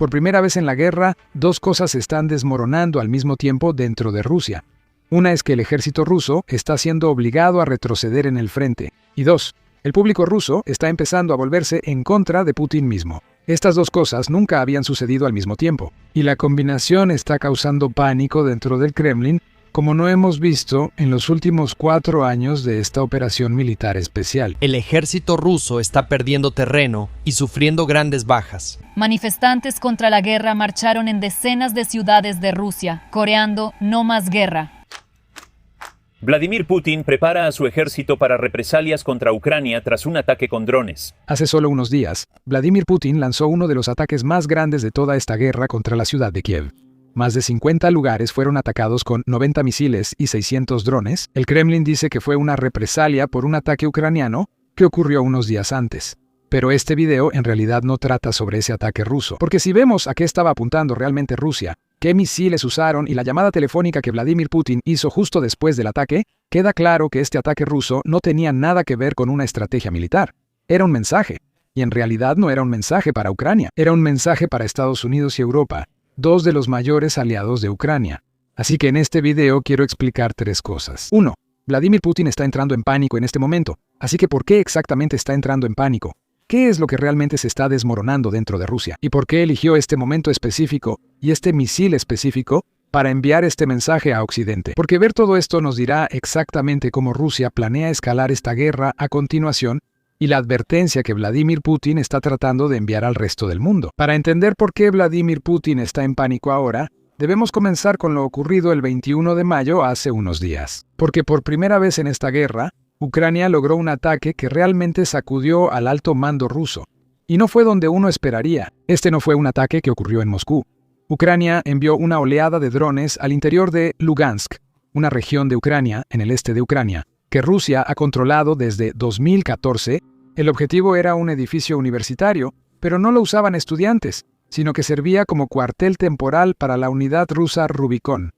Por primera vez en la guerra, dos cosas se están desmoronando al mismo tiempo dentro de Rusia. Una es que el ejército ruso está siendo obligado a retroceder en el frente. Y dos, el público ruso está empezando a volverse en contra de Putin mismo. Estas dos cosas nunca habían sucedido al mismo tiempo. Y la combinación está causando pánico dentro del Kremlin, como no hemos visto en los últimos 4 años de esta operación militar especial. El ejército ruso está perdiendo terreno y sufriendo grandes bajas. Manifestantes contra la guerra marcharon en decenas de ciudades de Rusia, coreando "No más guerra". Vladimir Putin prepara a su ejército para represalias contra Ucrania tras un ataque con drones. Hace solo unos días, Vladimir Putin lanzó uno de los ataques más grandes de toda esta guerra contra la ciudad de Kiev. Más de 50 lugares fueron atacados con 90 misiles y 600 drones. El Kremlin dice que fue una represalia por un ataque ucraniano que ocurrió unos días antes. Pero este video en realidad no trata sobre ese ataque ruso. Porque si vemos a qué estaba apuntando realmente Rusia, qué misiles usaron y la llamada telefónica que Vladimir Putin hizo justo después del ataque, queda claro que este ataque ruso no tenía nada que ver con una estrategia militar. Era un mensaje. Y en realidad no era un mensaje para Ucrania. Era un mensaje para Estados Unidos y Europa, dos de los mayores aliados de Ucrania. Así que en este video quiero explicar 3 cosas. 1. Vladimir Putin está entrando en pánico en este momento. Así que ¿por qué exactamente está entrando en pánico? ¿Qué es lo que realmente se está desmoronando dentro de Rusia? ¿Y por qué eligió este momento específico y este misil específico para enviar este mensaje a Occidente? Porque ver todo esto nos dirá exactamente cómo Rusia planea escalar esta guerra a continuación y la advertencia que Vladimir Putin está tratando de enviar al resto del mundo. Para entender por qué Vladimir Putin está en pánico ahora, debemos comenzar con lo ocurrido el 21 de mayo hace unos días. Porque por primera vez en esta guerra, Ucrania logró un ataque que realmente sacudió al alto mando ruso. Y no fue donde uno esperaría. Este no fue un ataque que ocurrió en Moscú. Ucrania envió una oleada de drones al interior de Lugansk, una región de Ucrania, en el este de Ucrania, que Rusia ha controlado desde 2014. El objetivo era un edificio universitario, pero no lo usaban estudiantes, sino que servía como cuartel temporal para la unidad rusa Rubicon.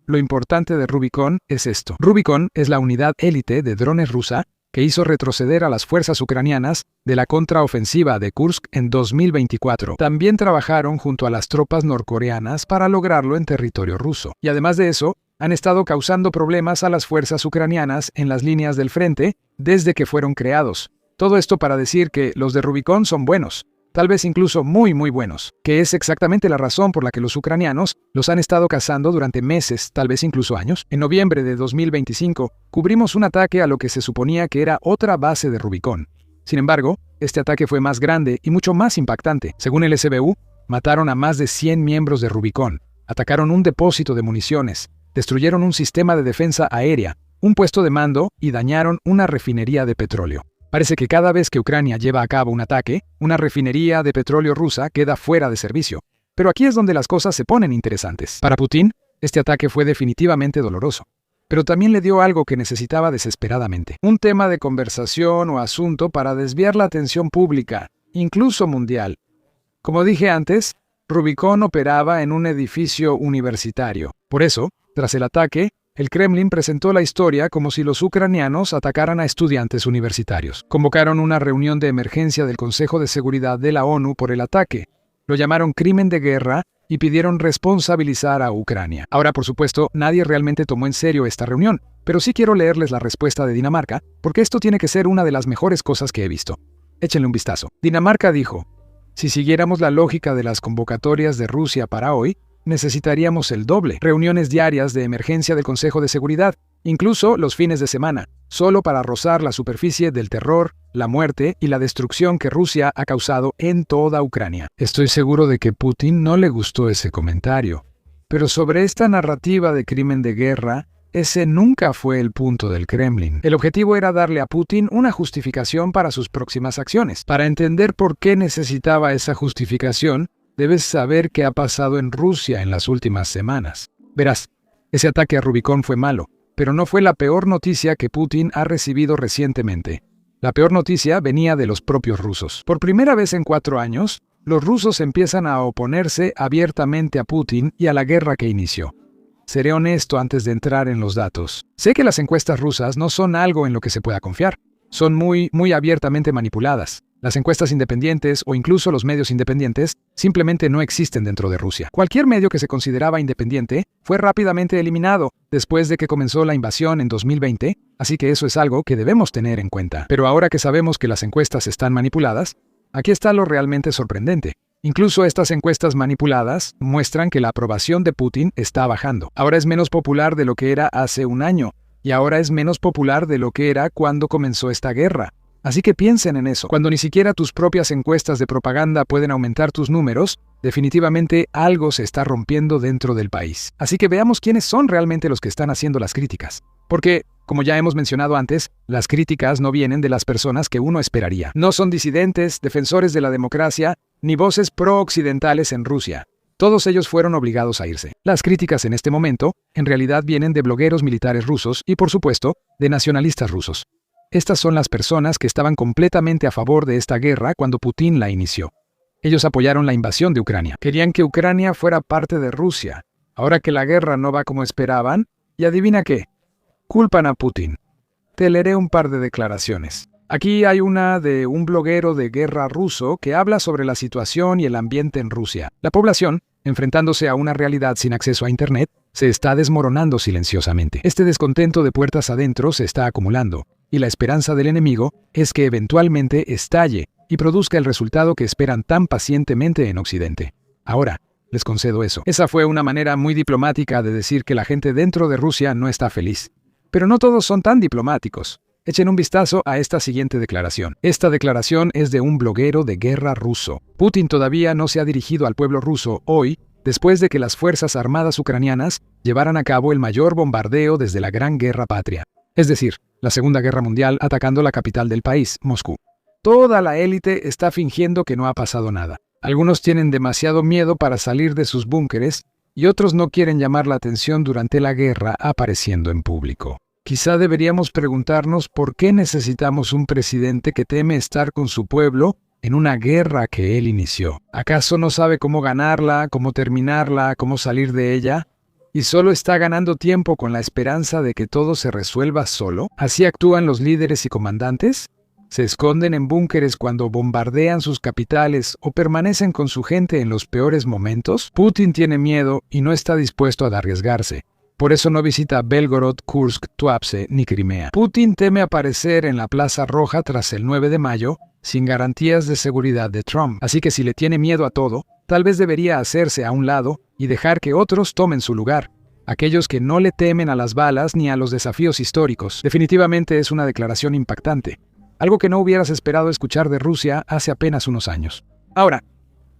Lo importante de Rubicon es esto. Rubicon es la unidad élite de drones rusa que hizo retroceder a las fuerzas ucranianas de la contraofensiva de Kursk en 2024. También trabajaron junto a las tropas norcoreanas para lograrlo en territorio ruso. Y además de eso, han estado causando problemas a las fuerzas ucranianas en las líneas del frente desde que fueron creados. Todo esto para decir que los de Rubicon son buenos, tal vez incluso muy buenos, que es exactamente la razón por la que los ucranianos los han estado cazando durante meses, tal vez incluso años. En noviembre de 2025, cubrimos un ataque a lo que se suponía que era otra base de Rubicon. Sin embargo, este ataque fue más grande y mucho más impactante. Según el SBU, mataron a más de 100 miembros de Rubicon, atacaron un depósito de municiones, destruyeron un sistema de defensa aérea, un puesto de mando y dañaron una refinería de petróleo. Parece que cada vez que Ucrania lleva a cabo un ataque, una refinería de petróleo rusa queda fuera de servicio. Pero aquí es donde las cosas se ponen interesantes. Para Putin, este ataque fue definitivamente doloroso. Pero también le dio algo que necesitaba desesperadamente. Un tema de conversación o asunto para desviar la atención pública, incluso mundial. Como dije antes, Rubicon operaba en un edificio universitario. Por eso, tras el ataque, el Kremlin presentó la historia como si los ucranianos atacaran a estudiantes universitarios. Convocaron una reunión de emergencia del Consejo de Seguridad de la ONU por el ataque. Lo llamaron crimen de guerra y pidieron responsabilizar a Ucrania. Ahora, por supuesto, nadie realmente tomó en serio esta reunión, pero sí quiero leerles la respuesta de Dinamarca, porque esto tiene que ser una de las mejores cosas que he visto. Échenle un vistazo. Dinamarca dijo: si siguiéramos la lógica de las convocatorias de Rusia para hoy, necesitaríamos el doble. Reuniones diarias de emergencia del Consejo de Seguridad, incluso los fines de semana, solo para rozar la superficie del terror, la muerte y la destrucción que Rusia ha causado en toda Ucrania. Estoy seguro de que Putin no le gustó ese comentario. Pero sobre esta narrativa de crimen de guerra, ese nunca fue el punto del Kremlin. El objetivo era darle a Putin una justificación para sus próximas acciones. Para entender por qué necesitaba esa justificación, debes saber qué ha pasado en Rusia en las últimas semanas. Verás, ese ataque a Rubicon fue malo, pero no fue la peor noticia que Putin ha recibido recientemente. La peor noticia venía de los propios rusos. Por primera vez en 4 años, los rusos empiezan a oponerse abiertamente a Putin y a la guerra que inició. Seré honesto antes de entrar en los datos. Sé que las encuestas rusas no son algo en lo que se pueda confiar. Son muy abiertamente manipuladas. Las encuestas independientes o incluso los medios independientes simplemente no existen dentro de Rusia. Cualquier medio que se consideraba independiente fue rápidamente eliminado después de que comenzó la invasión en 2020, así que eso es algo que debemos tener en cuenta. Pero ahora que sabemos que las encuestas están manipuladas, aquí está lo realmente sorprendente. Incluso estas encuestas manipuladas muestran que la aprobación de Putin está bajando. Ahora es menos popular de lo que era hace un año, y ahora es menos popular de lo que era cuando comenzó esta guerra. Así que piensen en eso. Cuando ni siquiera tus propias encuestas de propaganda pueden aumentar tus números, definitivamente algo se está rompiendo dentro del país. Así que veamos quiénes son realmente los que están haciendo las críticas. Porque, como ya hemos mencionado antes, las críticas no vienen de las personas que uno esperaría. No son disidentes, defensores de la democracia, ni voces pro-occidentales en Rusia. Todos ellos fueron obligados a irse. Las críticas en este momento, en realidad vienen de blogueros militares rusos y, por supuesto, de nacionalistas rusos. Estas son las personas que estaban completamente a favor de esta guerra cuando Putin la inició. Ellos apoyaron la invasión de Ucrania. Querían que Ucrania fuera parte de Rusia. Ahora que la guerra no va como esperaban, y adivina qué, culpan a Putin. Te leeré un par de declaraciones. Aquí hay una de un bloguero de guerra ruso que habla sobre la situación y el ambiente en Rusia. La población, enfrentándose a una realidad sin acceso a Internet, se está desmoronando silenciosamente. Este descontento de puertas adentro se está acumulando, y la esperanza del enemigo es que eventualmente estalle y produzca el resultado que esperan tan pacientemente en Occidente. Ahora, les concedo eso. Esa fue una manera muy diplomática de decir que la gente dentro de Rusia no está feliz. Pero no todos son tan diplomáticos. Echen un vistazo a esta siguiente declaración. Esta declaración es de un bloguero de guerra ruso. Putin todavía no se ha dirigido al pueblo ruso hoy, después de que las Fuerzas Armadas ucranianas llevaran a cabo el mayor bombardeo desde la Gran Guerra Patria. Es decir, la Segunda Guerra Mundial atacando la capital del país, Moscú. Toda la élite está fingiendo que no ha pasado nada. Algunos tienen demasiado miedo para salir de sus búnkeres y otros no quieren llamar la atención durante la guerra apareciendo en público. Quizá deberíamos preguntarnos por qué necesitamos un presidente que teme estar con su pueblo en una guerra que él inició. ¿Acaso no sabe cómo ganarla, cómo terminarla, cómo salir de ella? ¿Y solo está ganando tiempo con la esperanza de que todo se resuelva solo? ¿Así actúan los líderes y comandantes? ¿Se esconden en búnkeres cuando bombardean sus capitales o permanecen con su gente en los peores momentos? Putin tiene miedo y no está dispuesto a arriesgarse. Por eso no visita Belgorod, Kursk, Tuapse ni Crimea. Putin teme aparecer en la Plaza Roja tras el 9 de mayo sin garantías de seguridad de Trump. Así que si le tiene miedo a todo, tal vez debería hacerse a un lado y dejar que otros tomen su lugar. Aquellos que no le temen a las balas ni a los desafíos históricos. Definitivamente es una declaración impactante. Algo que no hubieras esperado escuchar de Rusia hace apenas unos años. Ahora,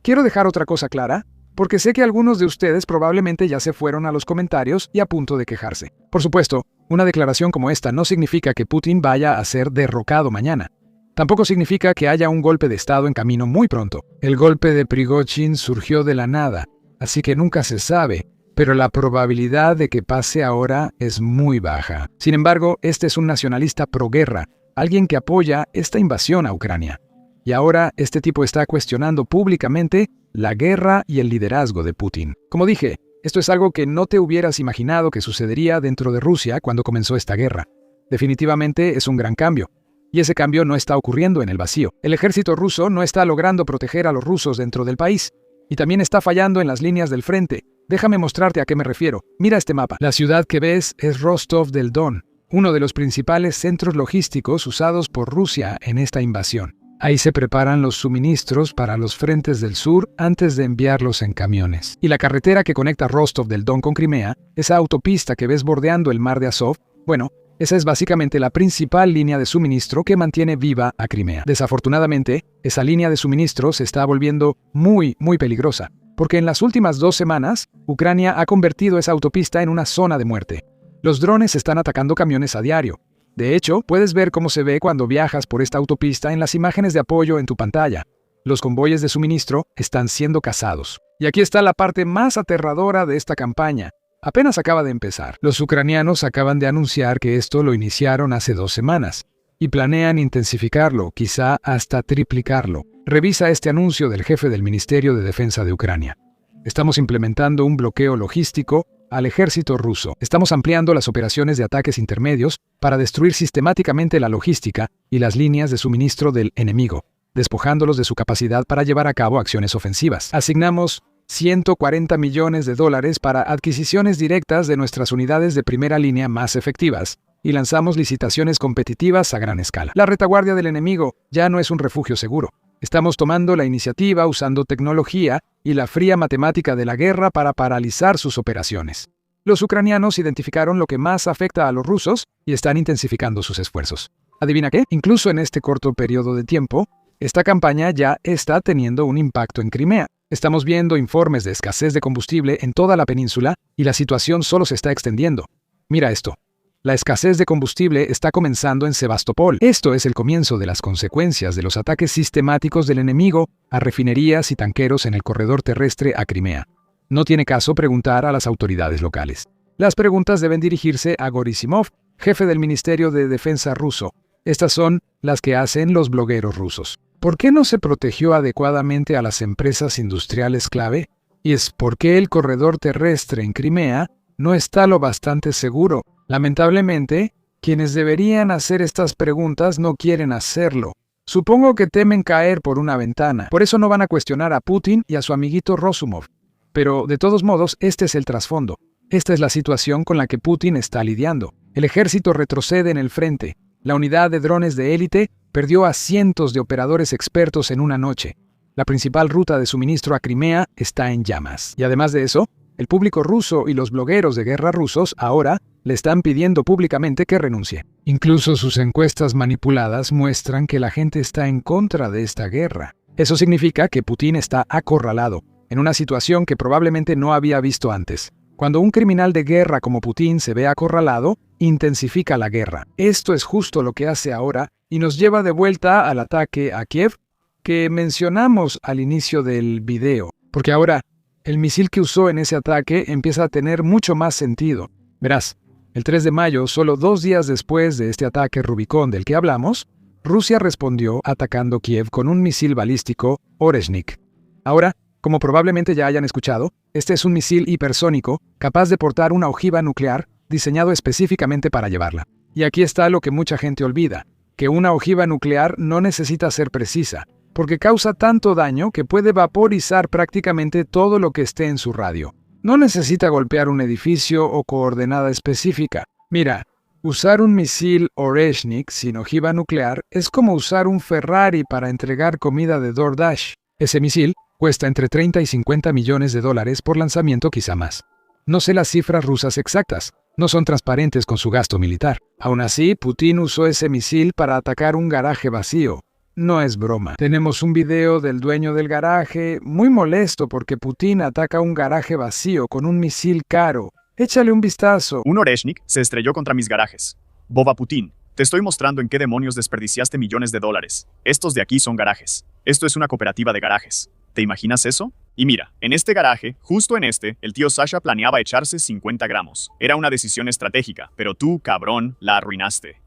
quiero dejar otra cosa clara, porque sé que algunos de ustedes probablemente ya se fueron a los comentarios y a punto de quejarse. Por supuesto, una declaración como esta no significa que Putin vaya a ser derrocado mañana. Tampoco significa que haya un golpe de Estado en camino muy pronto. El golpe de Prigozhin surgió de la nada, así que nunca se sabe, pero la probabilidad de que pase ahora es muy baja. Sin embargo, este es un nacionalista pro-guerra, alguien que apoya esta invasión a Ucrania. Y ahora este tipo está cuestionando públicamente la guerra y el liderazgo de Putin. Como dije, esto es algo que no te hubieras imaginado que sucedería dentro de Rusia cuando comenzó esta guerra. Definitivamente es un gran cambio. Y ese cambio no está ocurriendo en el vacío. El ejército ruso no está logrando proteger a los rusos dentro del país. Y también está fallando en las líneas del frente. Déjame mostrarte a qué me refiero. Mira este mapa. La ciudad que ves es Rostov del Don, uno de los principales centros logísticos usados por Rusia en esta invasión. Ahí se preparan los suministros para los frentes del sur antes de enviarlos en camiones. Y la carretera que conecta Rostov del Don con Crimea, esa autopista que ves bordeando el mar de Azov, bueno, esa es básicamente la principal línea de suministro que mantiene viva a Crimea. Desafortunadamente, esa línea de suministro se está volviendo muy peligrosa, porque en las últimas 2 semanas, Ucrania ha convertido esa autopista en una zona de muerte. Los drones están atacando camiones a diario. De hecho, puedes ver cómo se ve cuando viajas por esta autopista en las imágenes de apoyo en tu pantalla. Los convoyes de suministro están siendo cazados. Y aquí está la parte más aterradora de esta campaña. Apenas acaba de empezar. Los ucranianos acaban de anunciar que esto lo iniciaron hace 2 semanas y planean intensificarlo, quizá hasta triplicarlo. Revisa este anuncio del jefe del Ministerio de Defensa de Ucrania. Estamos implementando un bloqueo logístico al ejército ruso. Estamos ampliando las operaciones de ataques intermedios para destruir sistemáticamente la logística y las líneas de suministro del enemigo. despojándolos de su capacidad para llevar a cabo acciones ofensivas. Asignamos $140 millones para adquisiciones directas de nuestras unidades de primera línea más efectivas y lanzamos licitaciones competitivas a gran escala. La retaguardia del enemigo ya no es un refugio seguro. Estamos tomando la iniciativa usando tecnología y la fría matemática de la guerra para paralizar sus operaciones. Los ucranianos identificaron lo que más afecta a los rusos y están intensificando sus esfuerzos. ¿Adivina qué? Incluso en este corto periodo de tiempo, esta campaña ya está teniendo un impacto en Crimea. Estamos viendo informes de escasez de combustible en toda la península y la situación solo se está extendiendo. Mira esto. La escasez de combustible está comenzando en Sebastopol. Esto es el comienzo de las consecuencias de los ataques sistemáticos del enemigo a refinerías y tanqueros en el corredor terrestre a Crimea. No tiene caso preguntar a las autoridades locales. Las preguntas deben dirigirse a Gorisimov, jefe del Ministerio de Defensa ruso. Estas son las que hacen los blogueros rusos. ¿Por qué no se protegió adecuadamente a las empresas industriales clave? Y es porque el corredor terrestre en Crimea no está lo bastante seguro. Lamentablemente, quienes deberían hacer estas preguntas no quieren hacerlo. Supongo que temen caer por una ventana. Por eso no van a cuestionar a Putin y a su amiguito Rozumov. Pero, de todos modos, este es el trasfondo. Esta es la situación con la que Putin está lidiando. El ejército retrocede en el frente. La unidad de drones de élite perdió a cientos de operadores expertos en una noche. La principal ruta de suministro a Crimea está en llamas. Y además de eso, el público ruso y los blogueros de guerra rusos ahora le están pidiendo públicamente que renuncie. Incluso sus encuestas manipuladas muestran que la gente está en contra de esta guerra. Eso significa que Putin está acorralado, en una situación que probablemente no había visto antes. Cuando un criminal de guerra como Putin se ve acorralado, intensifica la guerra. Esto es justo lo que hace ahora y nos lleva de vuelta al ataque a Kiev que mencionamos al inicio del video, porque ahora el misil que usó en ese ataque empieza a tener mucho más sentido. Verás, el 3 de mayo, solo 2 días después de este ataque Rubicón del que hablamos, Rusia respondió atacando Kiev con un misil balístico Oreshnik. Ahora, como probablemente ya hayan escuchado, este es un misil hipersónico capaz de portar una ojiva nuclear diseñado específicamente para llevarla. Y aquí está lo que mucha gente olvida, que una ojiva nuclear no necesita ser precisa, porque causa tanto daño que puede vaporizar prácticamente todo lo que esté en su radio. No necesita golpear un edificio o coordenada específica. Mira, usar un misil Oreshnik sin ojiva nuclear es como usar un Ferrari para entregar comida de DoorDash. Ese misil cuesta entre 30 y 50 millones de dólares por lanzamiento, quizá más. No sé las cifras rusas exactas, no son transparentes con su gasto militar. Aún así, Putin usó ese misil para atacar un garaje vacío. No es broma. Tenemos un video del dueño del garaje, muy molesto porque Putin ataca un garaje vacío con un misil caro. Échale un vistazo. Un Oreshnik se estrelló contra mis garajes. Boba Putin, te estoy mostrando en qué demonios desperdiciaste millones de dólares. Estos de aquí son garajes. Esto es una cooperativa de garajes. ¿Te imaginas eso? Y mira, en este garaje, justo en este, el tío Sasha planeaba echarse 50 gramos. Era una decisión estratégica, pero tú, cabrón, la arruinaste.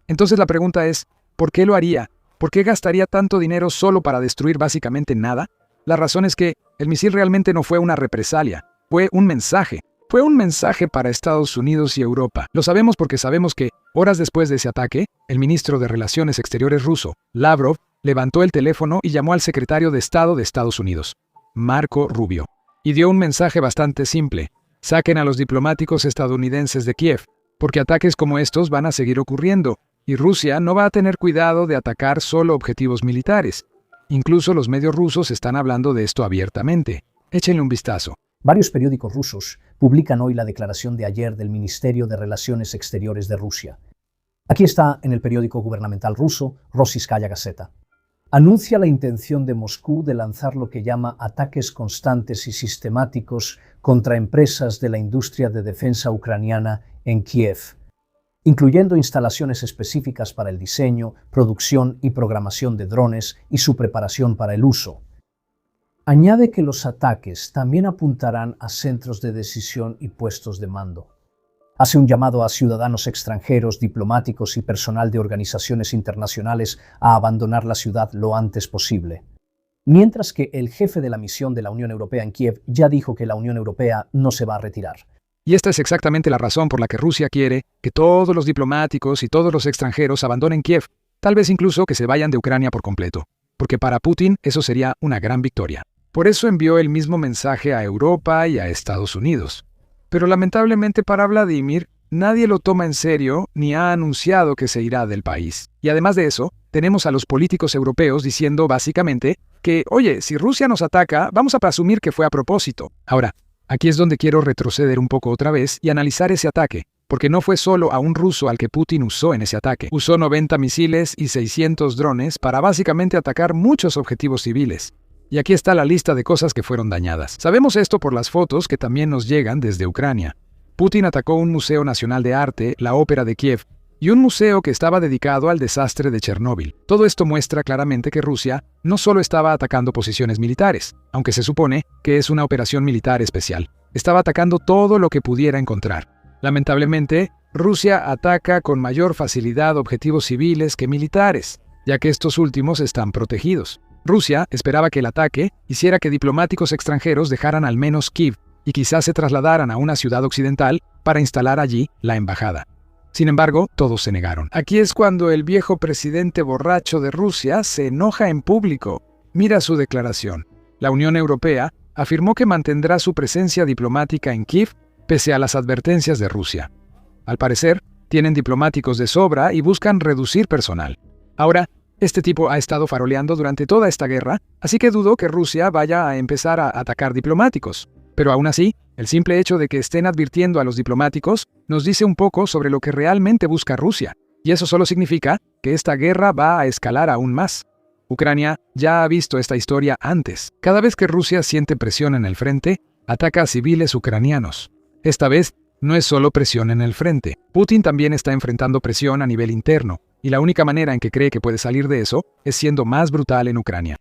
Entonces la pregunta es, ¿por qué lo haría? ¿Por qué gastaría tanto dinero solo para destruir básicamente nada? La razón es que el misil realmente no fue una represalia, fue un mensaje. Fue un mensaje para Estados Unidos y Europa. Lo sabemos porque sabemos que, horas después de ese ataque, el ministro de Relaciones Exteriores ruso, Lavrov, levantó el teléfono y llamó al secretario de Estado de Estados Unidos, Marco Rubio, y dio un mensaje bastante simple. Saquen a los diplomáticos estadounidenses de Kiev, porque ataques como estos van a seguir ocurriendo, y Rusia no va a tener cuidado de atacar solo objetivos militares. Incluso los medios rusos están hablando de esto abiertamente. Échenle un vistazo. Varios periódicos rusos publican hoy la declaración de ayer del Ministerio de Relaciones Exteriores de Rusia. Aquí está en el periódico gubernamental ruso Rossiyskaya Gazeta. Anuncia la intención de Moscú de lanzar lo que llama ataques constantes y sistemáticos contra empresas de la industria de defensa ucraniana en Kiev, incluyendo instalaciones específicas para el diseño, producción y programación de drones y su preparación para el uso. Añade que los ataques también apuntarán a centros de decisión y puestos de mando. Hace un llamado a ciudadanos extranjeros, diplomáticos y personal de organizaciones internacionales a abandonar la ciudad lo antes posible. Mientras que el jefe de la misión de la Unión Europea en Kiev ya dijo que la Unión Europea no se va a retirar. Y esta es exactamente la razón por la que Rusia quiere que todos los diplomáticos y todos los extranjeros abandonen Kiev, tal vez incluso que se vayan de Ucrania por completo. porque para Putin eso sería una gran victoria. Por eso envió el mismo mensaje a Europa y a Estados Unidos. Pero lamentablemente para Vladimir, nadie lo toma en serio ni ha anunciado que se irá del país. Y además de eso, tenemos a los políticos europeos diciendo básicamente que, oye, si Rusia nos ataca, vamos a presumir que fue a propósito. Ahora, aquí es donde quiero retroceder un poco otra vez y analizar ese ataque, porque no fue solo a un ruso al que Putin usó en ese ataque. Usó 90 misiles y 600 drones para básicamente atacar muchos objetivos civiles. Y aquí está la lista de cosas que fueron dañadas. Sabemos esto por las fotos que también nos llegan desde Ucrania. Putin atacó un Museo Nacional de Arte, la Ópera de Kiev, y un museo que estaba dedicado al desastre de Chernóbil. Todo esto muestra claramente que Rusia no solo estaba atacando posiciones militares, aunque se supone que es una operación militar especial. Estaba atacando todo lo que pudiera encontrar. Lamentablemente, Rusia ataca con mayor facilidad objetivos civiles que militares, ya que estos últimos están protegidos. Rusia esperaba que el ataque hiciera que diplomáticos extranjeros dejaran al menos Kiev y quizás se trasladaran a una ciudad occidental para instalar allí la embajada. Sin embargo, todos se negaron. Aquí es cuando el viejo presidente borracho de Rusia se enoja en público. Mira su declaración. La Unión Europea afirmó que mantendrá su presencia diplomática en Kiev pese a las advertencias de Rusia. Al parecer, tienen diplomáticos de sobra y buscan reducir personal. Ahora, este tipo ha estado faroleando durante toda esta guerra, así que dudo que Rusia vaya a empezar a atacar diplomáticos. Pero aún así, el simple hecho de que estén advirtiendo a los diplomáticos nos dice un poco sobre lo que realmente busca Rusia, y eso solo significa que esta guerra va a escalar aún más. Ucrania ya ha visto esta historia antes. Cada vez que Rusia siente presión en el frente, ataca a civiles ucranianos. Esta vez, no es solo presión en el frente. Putin también está enfrentando presión a nivel interno, y la única manera en que cree que puede salir de eso es siendo más brutal en Ucrania.